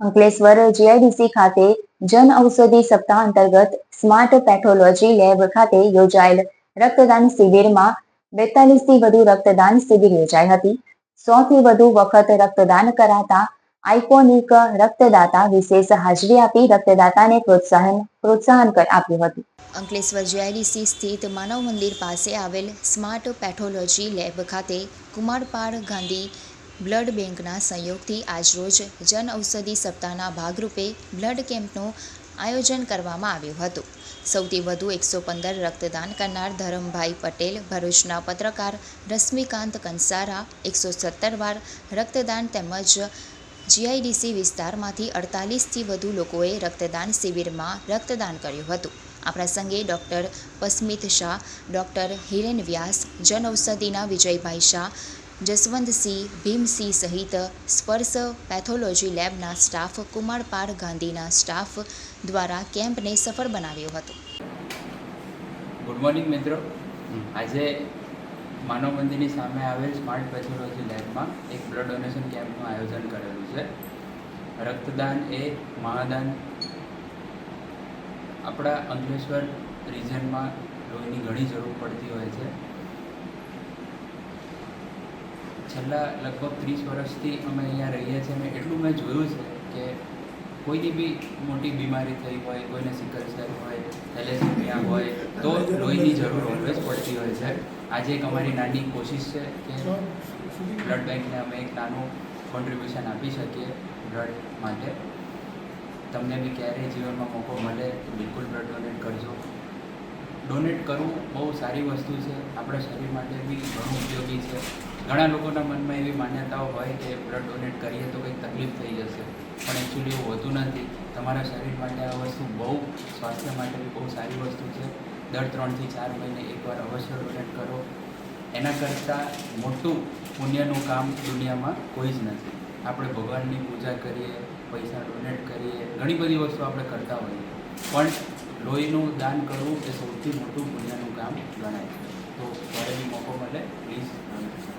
Ankleshwar GIDC ખાતે જન ઔષધિ સપ્તાહ અંતર્ગત સ્માર્ટ પેથોલોજી લેબ ખાતે યોજાયેલ રક્તદાન શિબિરમાં 42થી વધુ રક્તદાન શિબિર યોજાઈ હતી. 100થી વધુ વખત રક્તદાન કરાતા આઇકોનિક રક્તદાતા વિશેષ હાજરી આપી રક્તદાતાને પ્રોત્સાહન આપ્યું હતું. અંકલેશ્વર જીઆઈડીસી સ્થિત માનવ મંદિર પાસે આવેલ સ્માર્ટ પેથોલોજી લેબ ખાતે કુમારપાળ ગાંધી બ્લડ બેંકના સહયોગથી આજરોજ જન ઔષધિ સપ્તાહના ભાગરૂપે બ્લડ કેમ્પનું આયોજન કરવામાં આવ્યું હતું. સૌથી વધુ 115 રક્તદાન કરનાર ધરમભાઈ પટેલ, ભરૂચના પત્રકાર રશ્મિકાંત કંસારા 117 વાર રક્તદાન તેમજ જીઆઈડીસી વિસ્તારમાંથી 48થી વધુ લોકોએ રક્તદાન શિબિરમાં રક્તદાન કર્યું હતું. આ પ્રસંગે ડોક્ટર પસ્મિત શાહ, ડોક્ટર હિરેન વ્યાસ, જન ઔષધિના વિજયભાઈ શાહ, જસવંતસિંહ, ભીમસિંહ સહિત સ્પર્શ પેથોલોજી લેબના સ્ટાફ, કુમારપાળ ગાંધીના સ્ટાફ દ્વારા કેમ્પને સફળ બનાવ્યો હતો. ગુડ મોર્નિંગ મિત્રો. આજે માનવ મંદિરની સામે આવેલ સ્માર્ટ પેથોલોજી લેબમાં એક બ્લડ ડોનેશન કેમ્પનું આયોજન કરેલું છે. રક્તદાન એ મહાદાન. આપણા અંકલેશ્વર રિજનમાં લોહીની ઘણી જરૂર પડતી હોય છે. છેલ્લા લગભગ 30 વર્ષથી અમે અહીંયા રહીએ છીએ અને એટલું મેં જોયું છે કે કોઈની બી મોટી બીમારી થઈ હોય, કોઈને સિકલ સેલ હોય, થેલેસેમિયા હોય તો લોહીની જરૂર ઓલવેઝ પડતી હોય છે. આજે એક અમારી નાની કોશિશ છે કે બ્લડ બેંકને અમે એક નાનું કોન્ટ્રીબ્યુશન આપી શકીએ બ્લડ માટે. તમને બી ક્યારેય જીવનમાં મોકો મળે તો બિલકુલ બ્લડ ડોનેટ કરજો. ડોનેટ કરવું બહુ સારી વસ્તુ છે, આપણા શરીર માટે બી ઘણું ઉપયોગી છે. ઘણા લોકોના મનમાં એવી માન્યતાઓ હોય કે બ્લડ ડોનેટ કરીએ તો કંઈક તકલીફ થઈ જશે, પણ એકચ્યુઅલી એવું હોતું નથી. તમારા શરીર માટે આ વસ્તુ બહુ, સ્વાસ્થ્ય માટે બી બહુ સારી વસ્તુ છે. દર 3 થી 4 મહિને એકવાર અવશ્ય ડોનેટ કરો. એના કરતાં મોટું પુણ્યનું કામ દુનિયામાં કોઈ જ નથી. આપણે ભગવાનની પૂજા કરીએ, પૈસા ડોનેટ કરીએ, ઘણી બધી વસ્તુ આપણે કરતા હોઈએ, પણ લોહીનું દાન કરવું એ સૌથી મોટું પુણ્યનું કામ ગણાય છે. તો જ્યારે બી મોકો મળે પ્લીઝ ડોનેટ કરો.